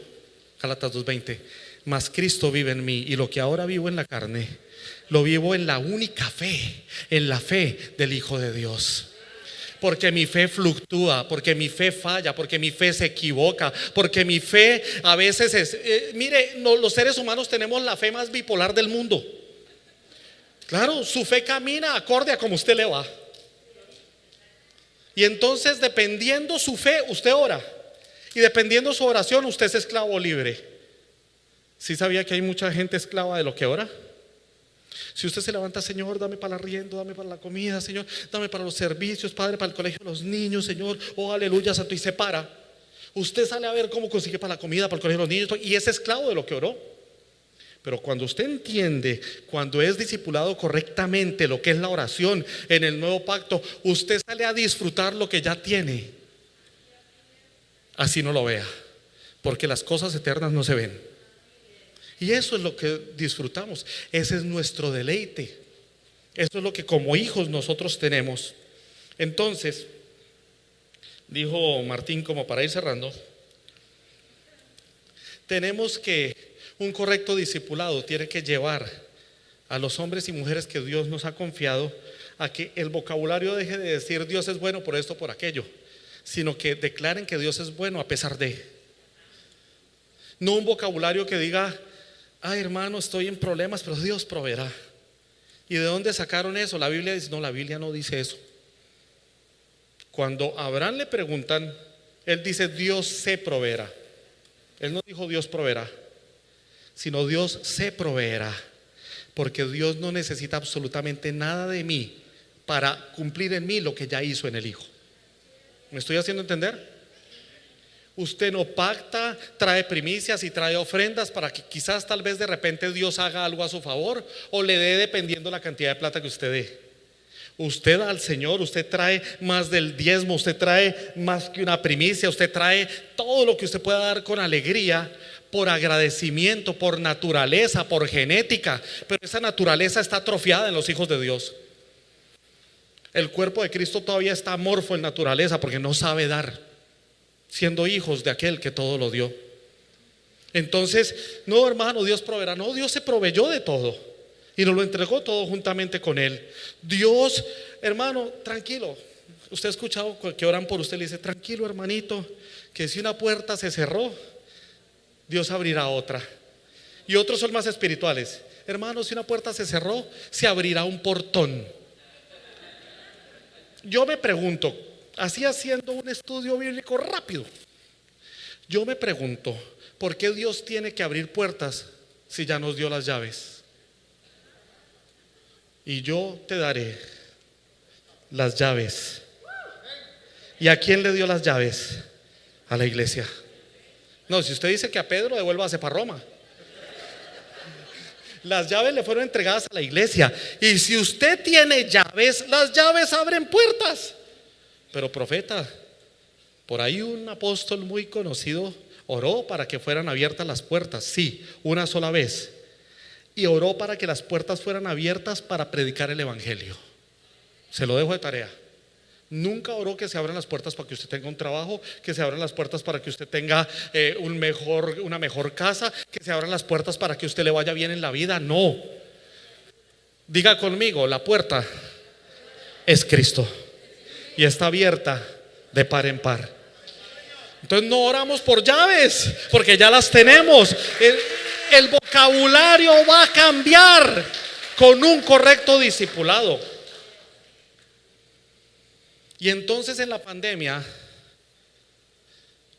S1: Gálatas 2:20, mas Cristo vive en mí, y lo que ahora vivo en la carne, lo vivo en la única fe, en la fe del Hijo de Dios. Porque mi fe fluctúa, porque mi fe falla, porque mi fe se equivoca, porque mi fe a veces es, mire, los seres humanos tenemos la fe más bipolar del mundo. Claro, su fe camina acorde a como usted le va. Y entonces, dependiendo su fe, usted ora. Y dependiendo su oración, usted es esclavo libre. ¿Sí sabía que hay mucha gente esclava de lo que ora? Si usted se levanta, Señor, dame para el arriendo, dame para la comida, Señor, dame para los servicios, Padre, para el colegio de los niños, Señor, oh aleluya, santo, y se para. Usted sale a ver cómo consigue para la comida, para el colegio de los niños, y es esclavo de lo que oró. Pero cuando usted entiende, cuando es discipulado correctamente lo que es la oración en el nuevo pacto, usted sale a disfrutar lo que ya tiene. Así no lo vea, porque las cosas eternas no se ven. Y eso es lo que disfrutamos. Ese es nuestro deleite. Eso es lo que como hijos nosotros tenemos. Entonces, dijo Martín, como para ir cerrando, tenemos que un correcto discipulado tiene que llevar a los hombres y mujeres que Dios nos ha confiado a que el vocabulario deje de decir Dios es bueno por esto, por aquello, sino que declaren que Dios es bueno a pesar de. No un vocabulario que diga, ay hermano, estoy en problemas, pero Dios proveerá. ¿Y de dónde sacaron eso? La Biblia dice, no, la Biblia no dice eso. Cuando a Abraham le preguntan, él dice Dios se proveerá. Él no dijo Dios proveerá, sino Dios se proveerá. Porque Dios no necesita absolutamente nada de mí para cumplir en mí lo que ya hizo en el Hijo. ¿Me estoy haciendo entender? Usted no pacta, trae primicias y trae ofrendas para que quizás tal vez de repente Dios haga algo a su favor o le dé dependiendo la cantidad de plata que usted dé. Usted al Señor, usted trae más del diezmo, usted trae más que una primicia, usted trae todo lo que usted pueda dar con alegría, por agradecimiento, por naturaleza, por genética. Pero esa naturaleza está atrofiada en los hijos de Dios. El cuerpo de Cristo todavía está amorfo en naturaleza porque no sabe dar, siendo hijos de aquel que todo lo dio. Entonces, no, hermano, Dios proveerá. No, Dios se proveyó de todo y nos lo entregó todo juntamente con Él. Dios, hermano, tranquilo. Usted ha escuchado que oran por usted, le dice: tranquilo, hermanito, que si una puerta se cerró, Dios abrirá otra. Y otros son más espirituales: hermano, si una puerta se cerró, se abrirá un portón. Yo me pregunto, así haciendo un estudio bíblico rápido, yo me pregunto, ¿por qué Dios tiene que abrir puertas si ya nos dio las llaves? Y yo te daré las llaves. ¿Y a quién le dio las llaves? A la iglesia. No, si usted dice que a Pedro, devuélvase para Roma. Las llaves le fueron entregadas a la iglesia. Y si usted tiene llaves, las llaves abren puertas. Pero profeta, por ahí un apóstol muy conocido oró para que fueran abiertas las puertas. Sí, una sola vez. Y oró para que las puertas fueran abiertas para predicar el evangelio. Se lo dejo de tarea. Nunca oró que se abran las puertas para que usted tenga un trabajo, que se abran las puertas para que usted tenga una mejor casa, que se abran las puertas para que usted le vaya bien en la vida. No. Diga conmigo: la puerta es Cristo y está abierta de par en par. Entonces no oramos por llaves, porque ya las tenemos. El vocabulario va a cambiar con un correcto discipulado. Y entonces en la pandemia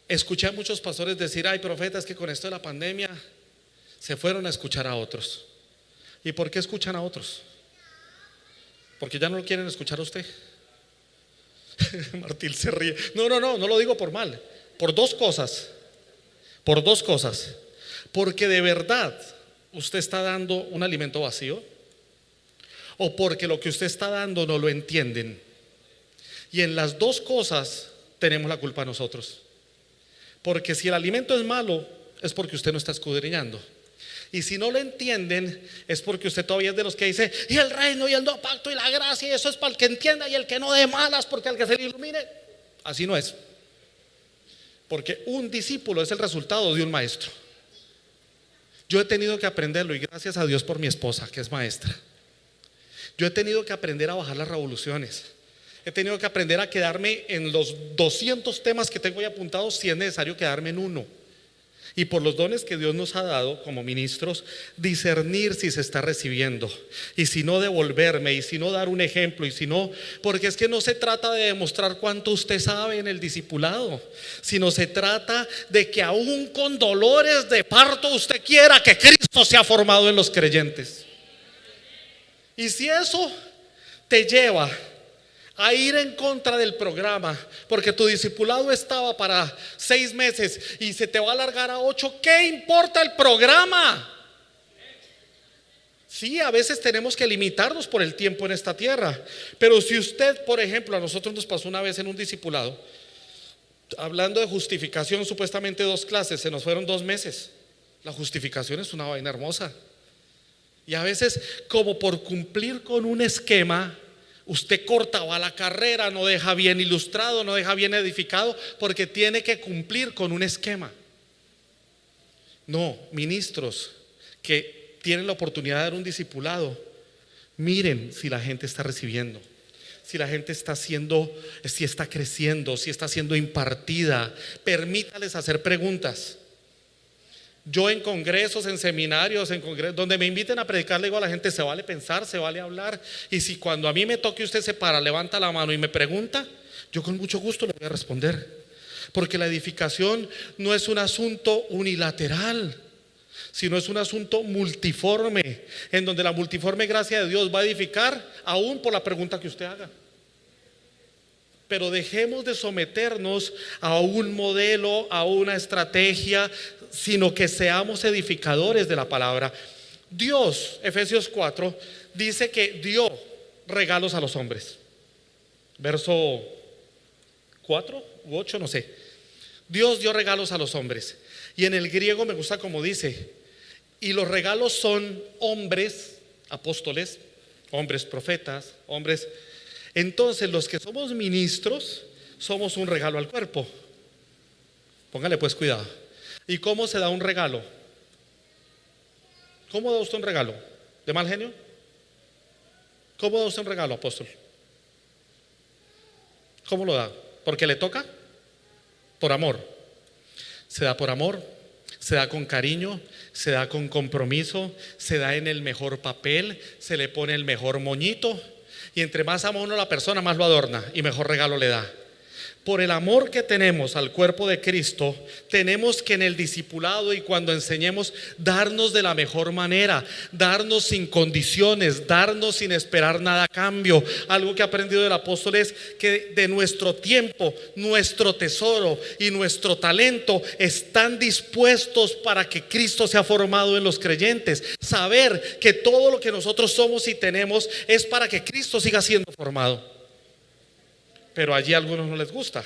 S1: escuché a muchos pastores decir: ay, profetas, que con esto de la pandemia se fueron a escuchar a otros. ¿Y por qué escuchan a otros? Porque ya no lo quieren escuchar a usted. Martín se ríe. No lo digo por mal. Por dos cosas. Porque de verdad usted está dando un alimento vacío, o porque lo que usted está dando no lo entienden. Y en las dos cosas tenemos la culpa nosotros. Porque si el alimento es malo, es porque usted no está escudriñando. Y si no lo entienden, es porque usted todavía es de los que dice: y el reino y el no pacto y la gracia, y eso es para el que entienda, y el que no dé malas, porque al que se le ilumine. Así no es. Porque un discípulo es el resultado de un maestro. Yo he tenido que aprenderlo, y gracias a Dios por mi esposa, que es maestra. Yo he tenido que aprender a bajar las revoluciones. He tenido que aprender a quedarme en los 200 temas que tengo ahí apuntados, si es necesario quedarme en uno. Y por los dones que Dios nos ha dado como ministros, discernir si se está recibiendo, y si no, devolverme, y si no, dar un ejemplo, y si no, porque es que no se trata de demostrar cuánto usted sabe en el discipulado, sino se trata de que aún con dolores de parto usted quiera que Cristo sea formado en los creyentes. Y si eso te lleva a ir en contra del programa, porque tu discipulado estaba para 6 meses y se te va a alargar a 8, ¿qué importa el programa? Sí, a veces tenemos que limitarnos por el tiempo en esta tierra. Pero si usted, por ejemplo, a nosotros nos pasó una vez en un discipulado, hablando de justificación, supuestamente 2 clases, se nos fueron 2 meses. La justificación es una vaina hermosa. Y a veces, como por cumplir con un esquema, usted cortaba la carrera, no deja bien ilustrado, no deja bien edificado, porque tiene que cumplir con un esquema. No, ministros que tienen la oportunidad de dar un discipulado, miren si la gente está recibiendo, si la gente está haciendo, si está creciendo, si está siendo impartida. Permítales hacer preguntas. Yo en congresos, en seminarios, donde me inviten a predicar, le digo a la gente: se vale pensar, se vale hablar. Y si cuando a mí me toque usted se para, levanta la mano y me pregunta, yo con mucho gusto le voy a responder. Porque la edificación no es un asunto unilateral, sino es un asunto multiforme, en donde la multiforme gracia de Dios va a edificar aún por la pregunta que usted haga. pero dejemos de someternos a un modelo, a una estrategia, sino que seamos edificadores de la palabra. Dios, Efesios 4, dice que dio regalos a los hombres. Verso 4 u 8, no sé. Dios dio regalos a los hombres. Y en el griego me gusta como dice, y los regalos son hombres, apóstoles, hombres profetas, hombres. Entonces los que somos ministros somos un regalo al cuerpo. Póngale pues cuidado. ¿Y cómo se da un regalo? ¿Cómo da usted un regalo? ¿De mal genio? ¿Cómo da usted un regalo, apóstol? ¿Cómo lo da? ¿Porque le toca? Por amor. Se da por amor, se da con cariño, se da con compromiso, se da en el mejor papel, se le pone el mejor moñito, y entre más ama uno a la persona, más lo adorna y mejor regalo le da. Por el amor que tenemos al cuerpo de Cristo, tenemos que en el discipulado y cuando enseñemos, darnos de la mejor manera, darnos sin condiciones, darnos sin esperar nada a cambio. Algo que he aprendido del apóstol es que de nuestro tiempo, nuestro tesoro y nuestro talento están dispuestos para que Cristo sea formado en los creyentes. Saber que todo lo que nosotros somos y tenemos es para que Cristo siga siendo formado. Pero allí a algunos no les gusta,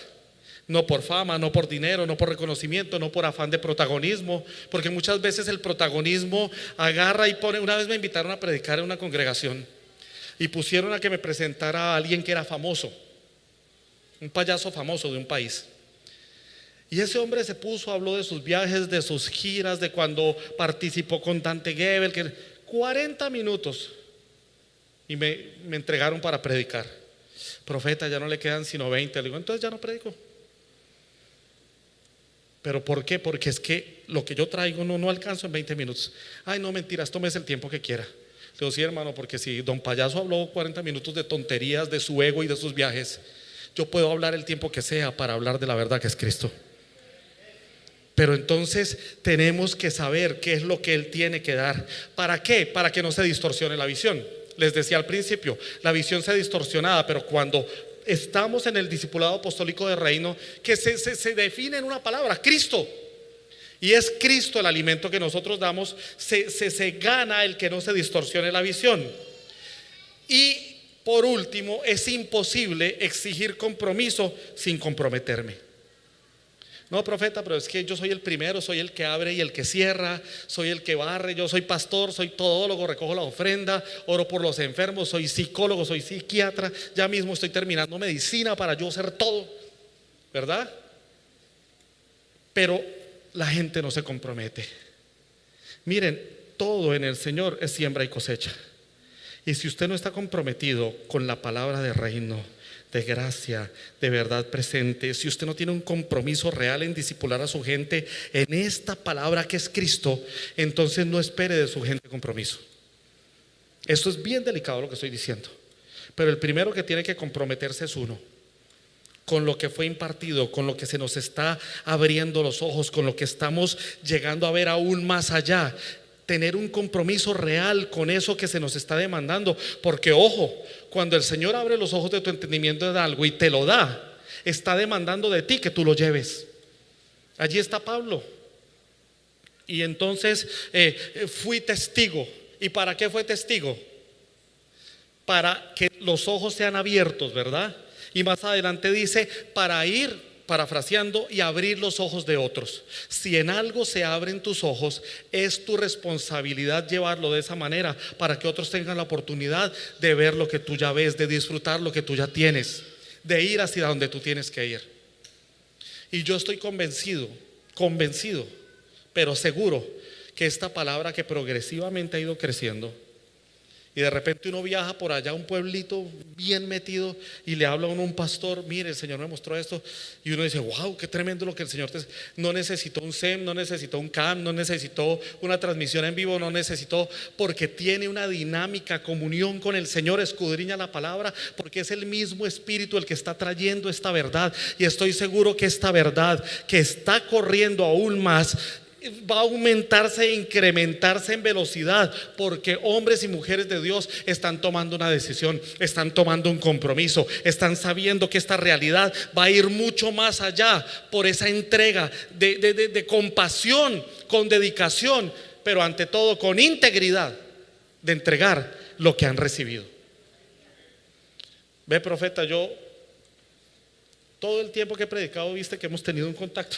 S1: no por fama, no por dinero, no por reconocimiento, no por afán de protagonismo, porque muchas veces el protagonismo agarra y pone. Una vez me invitaron a predicar en una congregación y pusieron a que me presentara a alguien que era famoso, un payaso famoso de un país. Y ese hombre se puso, habló de sus viajes, de sus giras, de cuando participó con Dante Gebel, que 40 minutos, y me entregaron para predicar. Profeta, ya no le quedan sino 20. Le digo, entonces ya no predico. ¿Pero por qué? Porque es que lo que yo traigo no alcanzo en 20 minutos. Ay, no, mentiras, tómese el tiempo que quiera. Le digo, sí, hermano, porque si don Payaso habló 40 minutos de tonterías, de su ego y de sus viajes, yo puedo hablar el tiempo que sea para hablar de la verdad que es Cristo. Pero entonces tenemos que saber qué es lo que Él tiene que dar. ¿Para qué? Para que no se distorsione la visión. Les decía al principio, la visión se ha distorsionada, pero cuando estamos en el discipulado apostólico de reino, que se define en una palabra, Cristo. Y es Cristo el alimento que nosotros damos, se gana el que no se distorsione la visión. Y por último, es imposible exigir compromiso sin comprometerme. No, profeta, pero es que yo soy el primero, soy el que abre y el que cierra, soy el que barre, yo soy pastor, soy todólogo, recojo la ofrenda, oro por los enfermos, soy psicólogo, soy psiquiatra, ya mismo estoy terminando medicina para yo ser todo, ¿verdad? Pero la gente no se compromete. Miren, todo en el Señor es siembra y cosecha. Y si usted no está comprometido con la palabra de reino, de gracia, de verdad presente, si usted no tiene un compromiso real en discipular a su gente en esta palabra que es Cristo, entonces no espere de su gente compromiso. Esto es bien delicado lo que estoy diciendo, pero el primero que tiene que comprometerse es uno, con lo que fue impartido, con lo que se nos está abriendo los ojos, con lo que estamos llegando a ver aún más allá. Tener un compromiso real con eso que se nos está demandando. Porque ojo, cuando el Señor abre los ojos de tu entendimiento de algo y te lo da, está demandando de ti que tú lo lleves. Allí está Pablo. Y entonces fui testigo. ¿Y para qué fue testigo? Para que los ojos sean abiertos, ¿verdad? Y más adelante dice, para ir, parafraseando, y abrir los ojos de otros. Si en algo se abren tus ojos, es tu responsabilidad llevarlo de esa manera para que otros tengan la oportunidad de ver lo que tú ya ves, de disfrutar lo que tú ya tienes, de ir hacia donde tú tienes que ir. Y yo estoy convencido, pero seguro que esta palabra que progresivamente ha ido creciendo, y de repente uno viaja por allá a un pueblito bien metido y le habla a uno un pastor, mire, el Señor me mostró esto, y uno dice, wow, qué tremendo lo que el Señor te... No necesitó un SEM, no necesitó un CAM, no necesitó una transmisión en vivo, no necesitó, porque tiene una dinámica, comunión con el Señor, escudriña la palabra, porque es el mismo Espíritu el que está trayendo esta verdad. Y estoy seguro que esta verdad que está corriendo aún más, va a aumentarse e incrementarse en velocidad, porque hombres y mujeres de Dios están tomando una decisión, están tomando un compromiso, están sabiendo que esta realidad va a ir mucho más allá por esa entrega de compasión, con dedicación, pero ante todo con integridad de entregar lo que han recibido. Ve, profeta, yo todo el tiempo que he predicado viste que hemos tenido un contacto.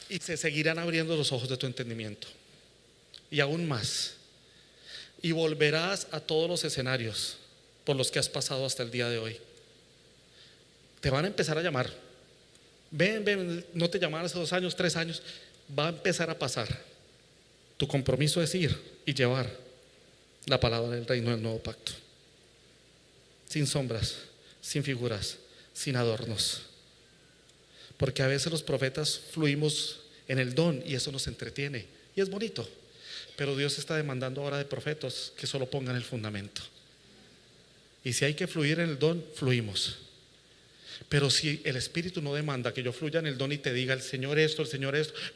S1: Y se seguirán abriendo los ojos de tu entendimiento. Y aún más. Y volverás a todos los escenarios por los que has pasado hasta el día de hoy. Te van a empezar a llamar. Ven, no te llamaron hace 2 años, 3 años. Va a empezar a pasar. Tu compromiso es ir y llevar la palabra del reino del nuevo pacto. Sin sombras, sin figuras, sin adornos. Porque a veces los profetas fluimos en el don y eso nos entretiene y es bonito, pero Dios está demandando ahora de profetas que solo pongan el fundamento. Y si hay que fluir en el don, fluimos. Pero si el Espíritu no demanda que yo fluya en el don y te diga el Señor esto,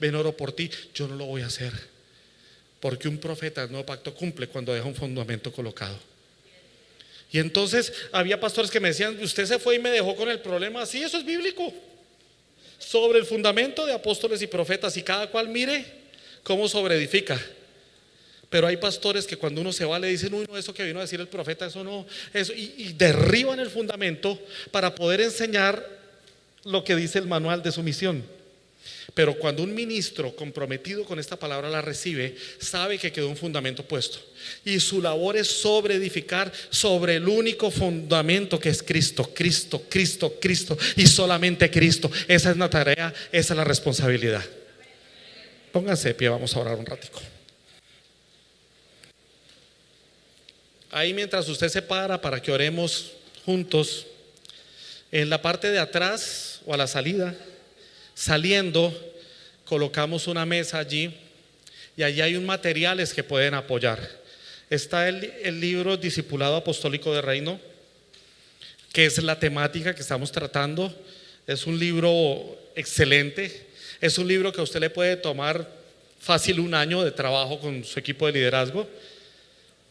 S1: ven, oro por ti, yo no lo voy a hacer. Porque un profeta del nuevo pacto cumple cuando deja un fundamento colocado. Y entonces había pastores que me decían: usted se fue y me dejó con el problema. Sí, eso es bíblico. Sobre el fundamento de apóstoles y profetas, y cada cual mire cómo sobreedifica. Pero hay pastores que cuando uno se va le dicen: uy, no, eso que vino a decir el profeta, eso no, eso, y derriban el fundamento para poder enseñar lo que dice el manual de su misión. Pero cuando un ministro comprometido con esta palabra la recibe, sabe que quedó un fundamento puesto, y su labor es sobreedificar sobre el único fundamento que es Cristo, Cristo, Cristo, Cristo y solamente Cristo. Esa es la tarea, esa es la responsabilidad. Pónganse de pie, vamos a orar un ratico. Ahí mientras usted se para que oremos juntos, en la parte de atrás o a la salida, saliendo, colocamos una mesa allí y allí hay un materiales que pueden apoyar. Está el libro Discipulado Apostólico de Reino, que es la temática que estamos tratando. Es un libro excelente, es un libro que a usted le puede tomar fácil 1 año de trabajo con su equipo de liderazgo.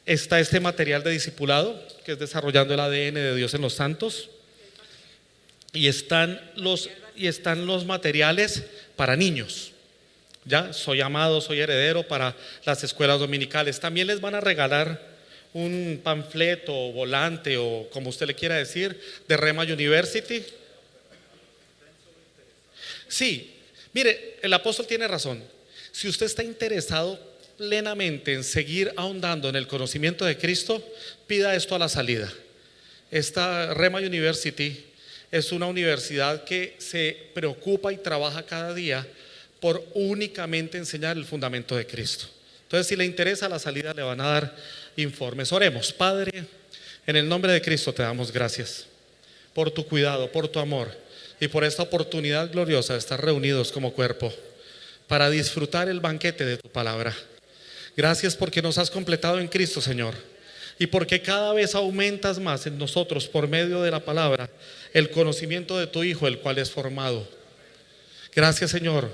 S1: Está este material de discipulado, que es desarrollando el ADN de Dios en los santos, y están los materiales para niños. Ya, soy amado, soy heredero, para las escuelas dominicales. También les van a regalar un panfleto o volante, o como usted le quiera decir, de Rhema University. Sí, mire, el apóstol tiene razón. Si usted está interesado plenamente en seguir ahondando en el conocimiento de Cristo, pida esto a la salida. Esta Rhema University es una universidad que se preocupa y trabaja cada día por únicamente enseñar el fundamento de Cristo. Entonces, si le interesa, a la salida le van a dar informes. Oremos. Padre, en el nombre de Cristo te damos gracias por tu cuidado, por tu amor y por esta oportunidad gloriosa de estar reunidos como cuerpo para disfrutar el banquete de tu palabra. Gracias porque nos has completado en Cristo, Señor, y porque cada vez aumentas más en nosotros por medio de la palabra el conocimiento de tu Hijo, el cual es formado. Gracias, Señor,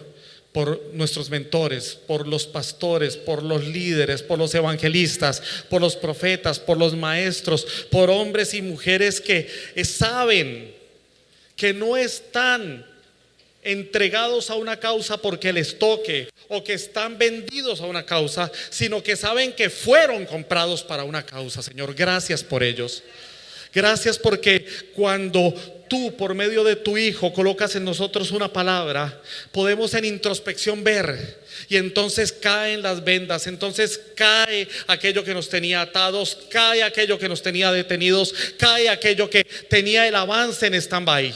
S1: por nuestros mentores, por los pastores, por los líderes, por los evangelistas, por los profetas, por los maestros, por hombres y mujeres que saben que no están entregados a una causa porque les toque, o que están vendidos a una causa, sino que saben que fueron comprados para una causa. Señor, gracias por ellos. Gracias porque cuando tú, por medio de tu Hijo, colocas en nosotros una palabra, podemos en introspección ver, y entonces caen las vendas, entonces cae aquello que nos tenía atados, cae aquello que nos tenía detenidos, cae aquello que tenía el avance en stand-by.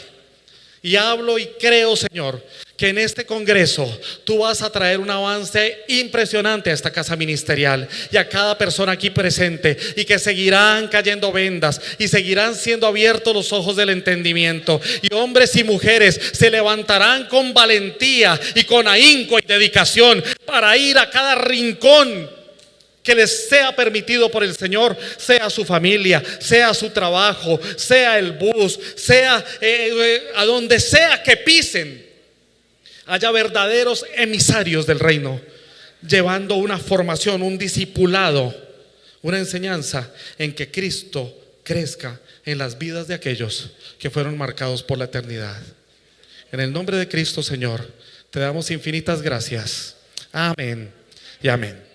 S1: Y hablo y creo, Señor, que en este congreso tú vas a traer un avance impresionante a esta casa ministerial y a cada persona aquí presente, y que seguirán cayendo vendas y seguirán siendo abiertos los ojos del entendimiento, y hombres y mujeres se levantarán con valentía y con ahínco y dedicación para ir a cada rincón que les sea permitido por el Señor, sea su familia, sea su trabajo, sea el bus, sea a donde sea que pisen, haya verdaderos emisarios del reino, llevando una formación, un discipulado, una enseñanza en que Cristo crezca en las vidas de aquellos que fueron marcados por la eternidad. En el nombre de Cristo, Señor, te damos infinitas gracias. Amén y amén.